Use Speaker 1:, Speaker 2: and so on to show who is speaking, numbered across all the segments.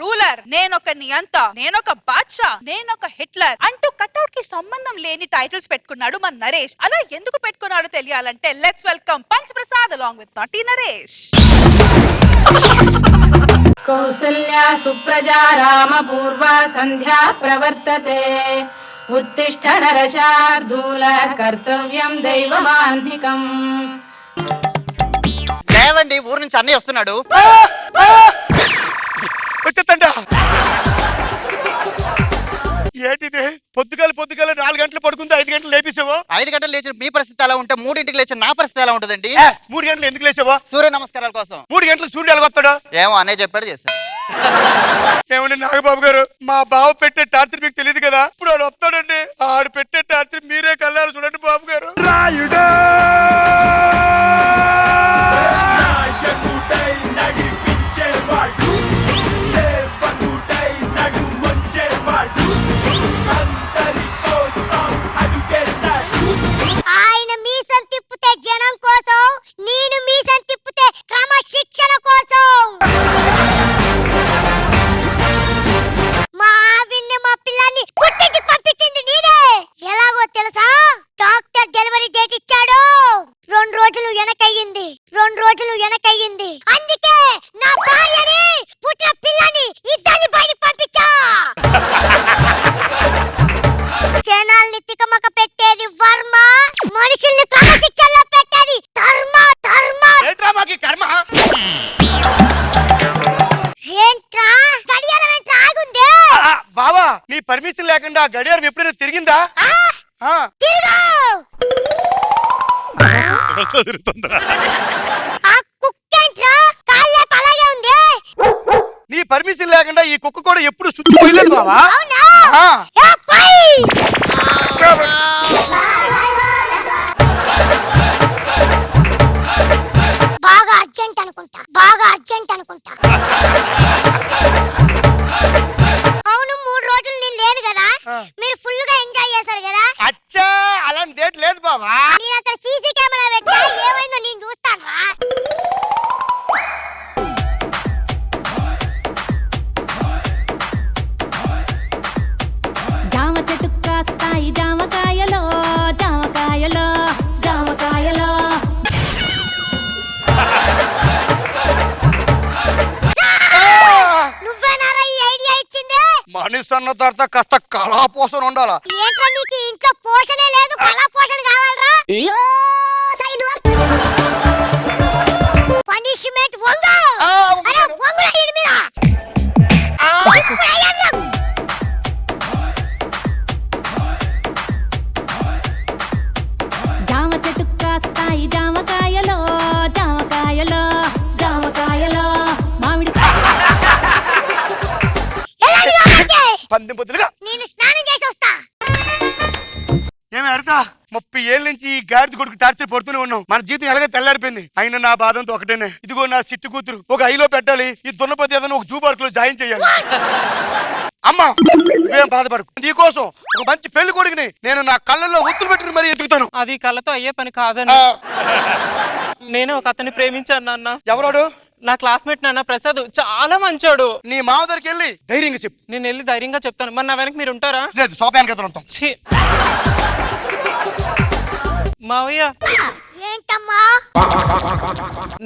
Speaker 1: Ruler, నేనొక నియంత, నేనొక బాద్షా, నేనొక హిట్లర్ అంటూ కట్అవుట్ కి సంబంధం లేని టైటిల్స్ పెట్టుకున్నాడు మన నరేష్. అలా ఎందుకు పెట్టుకున్నాడో తెలియాలంటే let's welcome punch Prasad along with నాటి నరేష్.
Speaker 2: కౌసల్యా సుప్రజా రామ పూర్వా సంధ్యా ప్రవర్తతే ఉత్తిష్ఠ నరశార్దూల కర్తవ్యం దైవమాన్నికం.
Speaker 3: లేవండి, ఊరు నుంచి అన్నయ్య వస్తున్నాడు.
Speaker 4: వచ్చేస్తంట. ఏంటిది పొద్దుగాల 4 గంటలు పడుకుంది, 5 గంటలు లేపేసావో?
Speaker 3: 5 గంటలు లేచిన మీ పరిస్థితి ఎలా ఉంటే 3ంటికి లేచిన నా పరిస్థితి ఎలా ఉంటుందండి?
Speaker 4: 3 గంటలు ఎందుకు లేచావో?
Speaker 3: సూర్య నమస్కారాల కోసం.
Speaker 4: 3 గంటలకు సూర్యుడు ఎలాగొస్తాడు?
Speaker 3: ఏమో అన్నయ్య చెప్పాడు, చేశాను.
Speaker 4: ఏమండి నాగబాబు గారు, మా బావ పెట్టే టార్చర్ మీకు తెలియదు కదా. ఇప్పుడు ఆడు వస్తాడండి, ఆడు పెట్టే టార్చర్ మీరే కళ్ళారు చూడండి బాబు గారు. రాయుడు
Speaker 5: ఆయన మీసం తిప్పితే జనం కోసం, నేను మీసం తిప్పితే క్రమశిక్షణ కోసం. మా ఆవిడ్ని మా పిల్లాన్ని పుట్టింటికి పంపించింది నేనే. ఎలాగో తెలుసా? డాక్టర్ డెలివరీ డేట్ ఇచ్చాడు, 2 రోజులు వెనకయ్యింది. అందుకే నా భార్యని పుట్టిన పిల్లని ఇద్దరిని బయటికి పంపించా. జనాల్ని తికమక పెట్టేది వర్మ, మనుషుల్ని క్రమశిక్షణలో పెట్టేది ధర్మ.
Speaker 4: ఏంట్రా మాకి కర్మ?
Speaker 5: ఏంట్రా గడియారం ఏంట్రా ఆగుంది?
Speaker 4: బావా, నీ పర్మిషన్ లేకుండా ఆ గడియారం ఎప్పుడైనా తిరిగిందా?
Speaker 5: తిరుగు. ఆ కుక్కేంట్రా కాళ్ళే అలాగే ఉంది?
Speaker 4: నీ పర్మిషన్ లేకుండా ఈ కుక్క కూడా ఎప్పుడు సుత్తి పోయలేదు బావా.
Speaker 5: అవునా?
Speaker 4: ఆ.
Speaker 5: ఏ పై. బాగా అర్జెంట్ అనుకుంటా. అవును, 3 రోజులు నేను లేను కదా, మీరు ఫుల్ గా ఎంజాయ్ చేశారు కదా.
Speaker 4: అచ్చా, అలాంటి డేట్ లేదు బావా.
Speaker 5: నేను అక్కడ సీసీ కెమెరా పెట్టా, ఏమైందో నేను చూస్తాను రా.
Speaker 6: జామ చెట్టు కాస్తాయి జామకాయలో, జామకాయలో.
Speaker 5: నువ్వేనారా ఈ ఐడియా ఇచ్చింది?
Speaker 4: మనిషి అన్న తర్వాత కాస్త కళాపోసన ఉండాలా.
Speaker 5: ఏంట్రా నీకు ఇంట్లో పోషణే లేదు, కళా పోషణ కావాలరా? పనిష్మెంట్ వంగు. అరే వంగురా ఈడి మీద. ఇప్పుడు అయ్యాను.
Speaker 6: జామ చెట్టు కాస్తాయి జామకాయలో, జామకాయలో. మామిడి
Speaker 5: ఎలాంటి వాడికి?
Speaker 4: పందెం పొద్దులుగా
Speaker 5: నేను స్నానం చేసి వస్తా.
Speaker 4: ఏమి అడతా 30 ఏళ్ళ నుంచి ఈ గాడిద కొడుకు టార్చర్ పడుతూనే ఉన్నాం. మన జీవితం ఎలాగే తెల్లారిపోయింది. అయినా నా బాధంతో ఒకటేనే, ఇదిగో నా సిట్టు కూతురు ఒక ఐలో పెట్టాలి, ఈ దున్నపోతే ఏదైనా ఒక జూ పార్క్ లో జాయిన్ చేయాలి. అమ్మా నువ్వేం బాధపడకు, నీకోసం ఒక మంచి పెళ్లి కొడుకుని నేను నా కళ్ళల్లో ఒత్తులు పెట్టుకుని మరీ ఎదుగుతాను.
Speaker 7: అది కళ్ళతో అయ్యే పని కాదని. నేను ఒక అతన్ని ప్రేమించాను నాన్న.
Speaker 4: ఎవరాడు?
Speaker 7: నా క్లాస్మేట్ నాన్న ప్రసాద్, చాలా మంచోడు.
Speaker 4: నీ మామ దగ్గరికి వెళ్ళి ధైర్యంగా చెప్పు.
Speaker 7: నేను వెళ్ళి ధైర్యంగా చెప్తాను. మరి నా వెనక మీరు ఉంటారా?
Speaker 4: లేదు, సోపానికి ఎదురు ఉంటాం.
Speaker 7: ఛీ. మావయ్య,
Speaker 5: ఏంటమ్మా?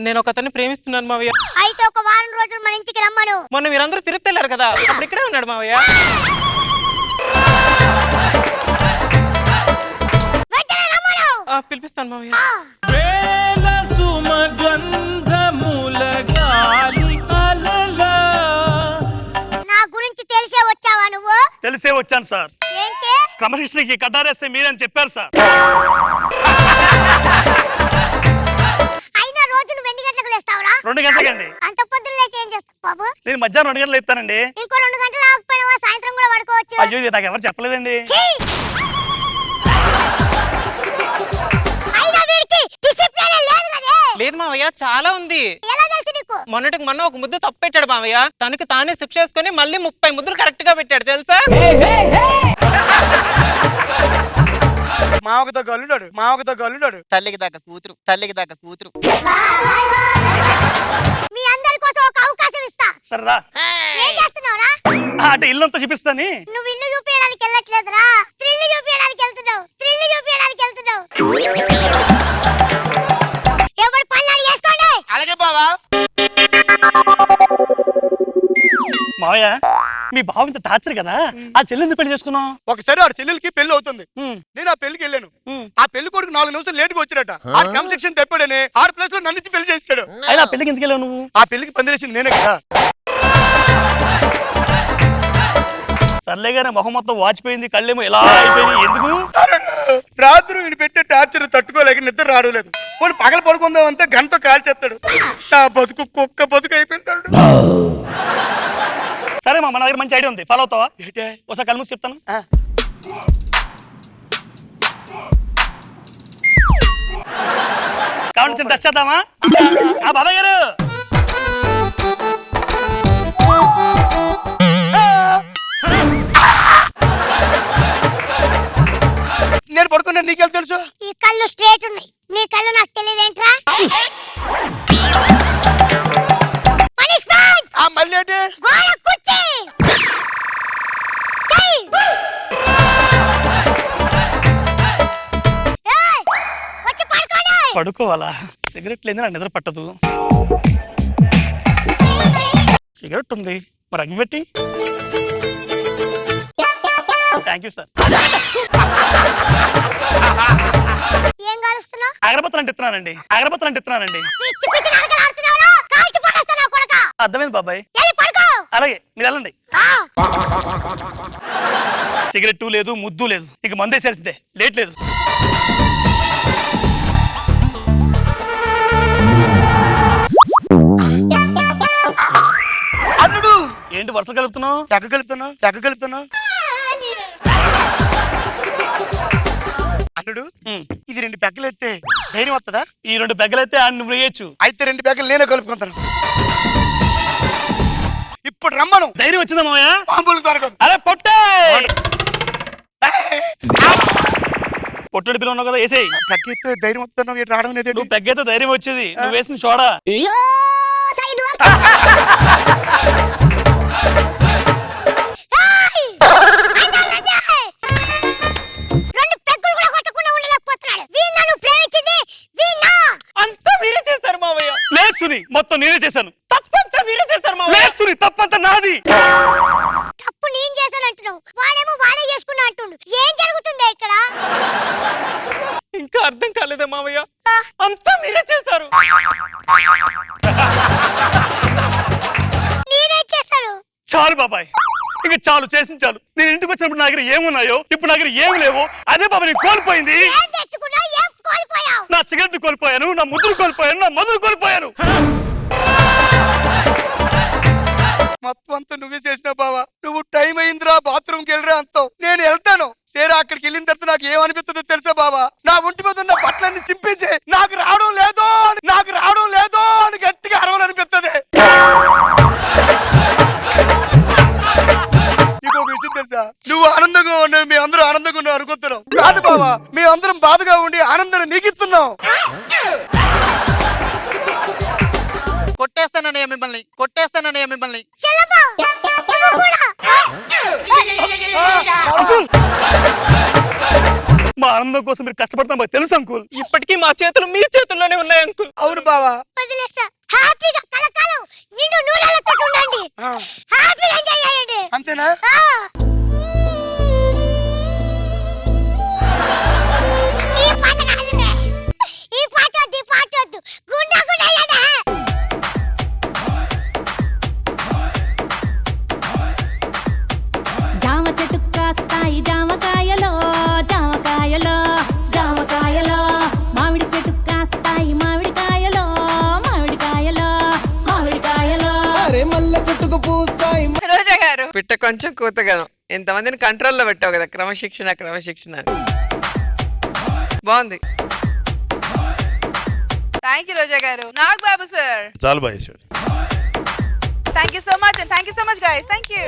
Speaker 7: నేను ఒక అతన్ని ప్రేమిస్తున్నాను మావయ్య.
Speaker 5: అయితే ఒక వారం రోజులు మన ఇంటికి రమ్మను.
Speaker 7: మొన్న మీరందరూ తిరుపతి వెళ్ళారు కదా, అప్పుడు ఇక్కడే ఉన్నాడు మావయ్య.
Speaker 5: వెంటనే రమ్మను.
Speaker 7: పిలిపిస్తాను మావయ్య.
Speaker 5: నా గురించి తెలిసే వచ్చావా నువ్వు?
Speaker 4: తెలిసే వచ్చాను సార్.
Speaker 5: ఏంటి?
Speaker 4: క్రమశిక్షణకి కట్టారేస్తే మీరని చెప్పారు సార్.
Speaker 5: అయినా రోజు నువ్వు ఎన్ని గంటలకు లేస్తావురా?
Speaker 4: 2 గంటలకండి.
Speaker 5: అంత పొద్దున్న లేచి ఏం చేస్తావు బాబు?
Speaker 4: నేను మధ్యాహ్నం 2 గంటలు ఎత్తానండి.
Speaker 5: ఇంకో 2 గంటలు ఆగిపోయినావా? సాయంత్రం కూడా పడుకోవచ్చు.
Speaker 4: అయ్యో, ఇది నాకు ఎవరు చెప్పలేదండి.
Speaker 5: అయినా వీడికి డిసిప్లిన్ లేదు కదే.
Speaker 7: లేదు మావయ్య, చాలా ఉంది.
Speaker 5: ఎలా తెలుసు నీకు?
Speaker 7: మొన్నటికి మొన్న ఒక ముద్దు తప్పు పెట్టాడు మావయ్య. తనకి తానే శిక్ష చేసుకుని మళ్ళీ 30 ముద్దులు కరెక్ట్ గా పెట్టాడు తెలుసా?
Speaker 4: మామకు తగ్గ అల్లుడాడు.
Speaker 3: తల్లికి దగ్గ కూతురు.
Speaker 5: మీ మనందరి కోసం ఒక అవకాశం ఇస్తా.
Speaker 4: సరేరా
Speaker 5: ఏం చేస్తున్నావురా?
Speaker 4: అంటే ఇల్లంతా చూపిస్తాని.
Speaker 5: నువ్వు ఇల్లు చూపించడానికి వెళ్ళట్లేదురా, త్రిల్లు చూపించడానికి వెళ్తున్నావు. త్రిల్లు చూపించడానికి వెళ్తున్నావు. ఎవరి పనులు చేసుకోండి.
Speaker 3: అలాగే బావా.
Speaker 4: మావయ్య మీ బావ ఇంత టార్చర్ కదా, ఆ చెల్లెందుకు పెళ్లి చేసుకున్నావు?
Speaker 3: ఒకసారి ఆడ చెల్లెలకి పెళ్లి అవుతుంది, నేను ఆ పెళ్లికి వెళ్ళాను. ఆ పెళ్లి కొడుకు 4 నిమిషాలు లేట్ గా వచ్చాడట. ఆ కన్స్ట్రక్షన్ తెప్పాడని ఆడ ప్లేస్ లో నన్ను ఇచ్చి పెళ్లి చేస్తాడు.
Speaker 4: అయినా పెళ్లికి ఎందుకు వెళ్ళావు నువ్వు?
Speaker 3: ఆ పెళ్లికి పందిరేసింది నేనే కదా.
Speaker 4: సర్లే గానే మొహం మొత్తం వాచిపోయింది, కళ్ళేమో ఇలా అయిపోయింది. ఎందుకు?
Speaker 3: రాత్రి వీడు పెట్టే టార్చర్ తట్టుకోలేక నిద్ర రావలేదు. పోనీ పగలు పడుకుందాం అంతే గంటతో కాల్చేస్తాడు. నా బతుకు కుక్క బతుకు అయిపోయింటాడు.
Speaker 4: సరే మా మన దగ్గర మంచి ఐడియా ఉంది, ఫాలో అవుతావా? ఒకసారి కళ్ళు మూసి చెప్తాను. కాబట్టి చిన్న టెస్ట్ చేద్దామా? బాబాయ్ గారు
Speaker 3: నేను పడుకున్నా, నీకెళ్ళి తెలుసు?
Speaker 5: ఈ కళ్ళు స్ట్రేట్ ఉన్నాయి, నీ కళ్ళు నాకు తెలియదేంట్రా? పనిష్మెంట్.
Speaker 3: ఆ మళ్ళీ ఏంటి?
Speaker 5: గోడ కుర్చీ. చెయ్. ఏయ్, వచ్చి పడుకోండి.
Speaker 4: పడుకోవాలా? సిగరెట్ లేదు, నాకు నిద్ర పట్టదు. సిగరెట్ ఉంది, మరి అగ్గి పెట్టి. Thank you sir.
Speaker 5: ఏం కాలుస్తున్నావు?
Speaker 4: అగరబత్తులు అంటే ఇస్తున్నానండి, అగరబత్తులు అంటే ఇస్తున్నానండి.
Speaker 5: పిచ్చి పిచ్చి నడకలు ఆడుతున్నావురా? కాల్చి పడేస్తాను కొడకా.
Speaker 4: అర్థమైంది బాబాయ్.
Speaker 5: వెళ్ళి పడుకో.
Speaker 4: అలాగే మీరు వెళ్ళండి.
Speaker 5: ఆ.
Speaker 4: సిగరెట్ లేదు, ముద్దు లేదు, ఇక మందేసేసిందే, లేట్ లేదు.
Speaker 3: అల్లుడు
Speaker 4: ఏంటి వరుసలు కలుపుతున్నావు?
Speaker 3: తెగ కలుపుతున్నావు, తెగ కలుపుతున్నావు. అల్లుడు ఇది 2 పెగ్గలు ఎత్తే ధైర్యం వస్తుందా?
Speaker 4: ఈ 2 పెగ్గలైతే నువ్వు వేయచ్చు.
Speaker 3: అయితే 2 పెగ్గలు నేనే కలుపుకుంటాను. ఇప్పుడు రమ్మను.
Speaker 4: ధైర్యం వచ్చిందా మామయ్య?
Speaker 3: మామూలు దొరకదు.
Speaker 4: అరే పొట్టే పొట్టడి పిల్ల ఉన్నావు కదా, వేసేయి.
Speaker 3: పెగ్గెత్తే ధైర్యం వస్తున్నావు, ఇటు రావడం లేదు.
Speaker 4: నువ్వు పెగ్గైతే ధైర్యం వచ్చేది, నువ్వు వేసిన చూడా.
Speaker 5: రెండు పెగ్గులు కూడా కొట్టకుండా ఉండలేకపోతున్నాడు. వీణ్ణా నువ్వు ప్రేమించింది? వీణ్ణా?
Speaker 7: అంతా మీరే చేస్తారు మావయ్య.
Speaker 4: లేదు సుని, మొత్తం నేనే చేశాను.
Speaker 7: తప్పంతా మీరే చేస్తారు మావయ్య.
Speaker 4: లేదు సుని, తప్పంతా నాది.
Speaker 5: తప్పు నేను చేశానంటున్నావు, వాడేమో వాడే చేసుకున్నా అంటుండు. ఏం జరుగుతుందా ఇక్కడ?
Speaker 7: ఇంకా అర్థం కాలేదా మావయ్య? అంతా మీరే చేశారు.
Speaker 5: నేనేం చేశాను?
Speaker 4: చాలు బాబాయ్, ఇక చాలు, చేసింది చాలు. నేను ఇంటికి వచ్చినప్పుడు నా దగ్గర ఏమున్నాయో ఇప్పుడు నా దగ్గర ఏమి లేవో అదే బాబా నేను కోల్పోయింది.
Speaker 5: ఏం తెచ్చుకున్నా? ఏం కోల్పోయావు?
Speaker 4: నా సిగరెట్ కోల్పోయాను, నా ముద్దులు కోల్పోయాను, నా మందులు కోల్పోయాను.
Speaker 3: మొత్తం అంతా నువ్వే చేసినావు బావా. నువ్వు టైం అయిందిరా బాత్రూమ్కి వెళ్ళరా అంటావు, నేను వెళ్తాను. తీరా అక్కడికి వెళ్ళిన తర్వాత నాకు ఏమనిపిస్తుందో తెలుసా బావా? నా ఒంటి మీద ఉన్న బట్టలన్నీ సింపేసి నాకు రావడం లేదో అని గట్టిగా అరవాలనిపిస్తుంది. ఇంకొక విషయం తెలుసా? నువ్వు ఆనందంగా ఉన్నావు, మీ అందరూ ఆనందంగా ఉన్నావు అనుకుంటున్నావు. కాదు బావా, మీ అందరం బాధగా ఉండి ఆనందాన్ని నీకిస్తున్నావు. కొట్టేస్తానన్నయ్య మిమ్మల్ని.
Speaker 5: చెల్లమ్మా, నువ్వు కూడా.
Speaker 4: మా ఆనందం కోసం మీరు కష్టపడతాం మాకు తెలుసు అంకుల్.
Speaker 7: ఇప్పటికీ మా చేతులు మీ చేతుల్లోనే ఉన్నాయి అంకుల్.
Speaker 3: అవును బావా.
Speaker 5: వదిలేస్తా. హ్యాపీగా కలకాలం నిండు నూనెలతో ఉండండి. హ్యాపీగా ఎంజాయ్ చేయండి.
Speaker 3: అంతేనా?
Speaker 5: ఈ పాట కాదులే. ఈ పాట వద్దు. గుండా అయ్యాడా?
Speaker 6: జామ చెట్టు కాస్తాయి జామకాయలో జామకాయలో జామకాయలో మామిడి చెట్టు కాస్తాయి మామిడికాయలో మామిడికాయలో మామిడికాయలో
Speaker 8: అరే మల్ల చెట్టుకు పూస్తాయి.
Speaker 1: రోజా గారు
Speaker 9: పిట్ట కొంచెం కూతగాను ఇంతమందిని కంట్రోల్లో పెట్టావు కదా, క్రమశిక్షణ అని. బాగుంది.
Speaker 1: థ్యాంక్ యూ రోజా గారు. నాగ్ బాబు సార్
Speaker 10: చాలా బాగా చేశాడు.
Speaker 1: Thank you so much, and thank you so much guys. Thank you.